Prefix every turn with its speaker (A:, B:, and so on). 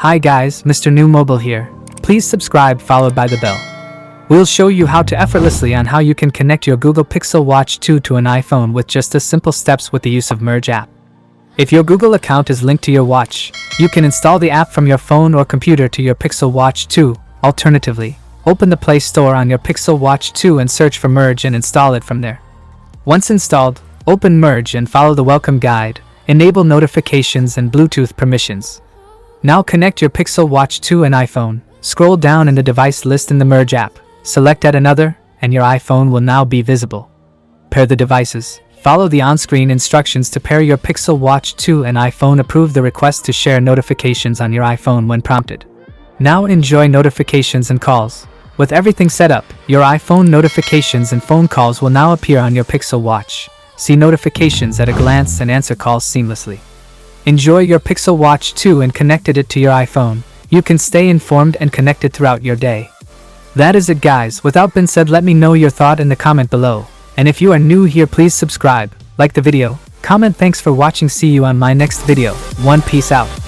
A: Hi guys, Mrnewmobile here. Please subscribe followed by the bell. We'll show you how to effortlessly on how you can connect your Google Pixel Watch 2 to an iPhone with just a simple steps with the use of Merge app. If your Google account is linked to your watch, you can install the app from your phone or computer to your Pixel Watch 2. Alternatively, open the Play Store on your Pixel Watch 2 and search for Merge and install it from there. Once installed, open Merge and follow the welcome guide. Enable notifications and Bluetooth permissions. Now connect your Pixel Watch 2 and iPhone. Scroll down in the device list in the Merge app. Select Add Another, and your iPhone will now be visible. Pair the devices. Follow the on-screen instructions to pair your Pixel Watch 2 and iPhone. Approve the request to share notifications on your iPhone when prompted. Now enjoy notifications and calls. With everything set up, your iPhone notifications and phone calls will now appear on your Pixel Watch. See notifications at a glance and answer calls seamlessly. Enjoy your Pixel Watch 2 and connected it to your iPhone. You can stay informed and connected throughout your day. That is it guys. Without being said, let me know your thought in the comment below. And if you are new here, please subscribe, like the video, comment. Thanks for watching. See you on my next video. Peace out.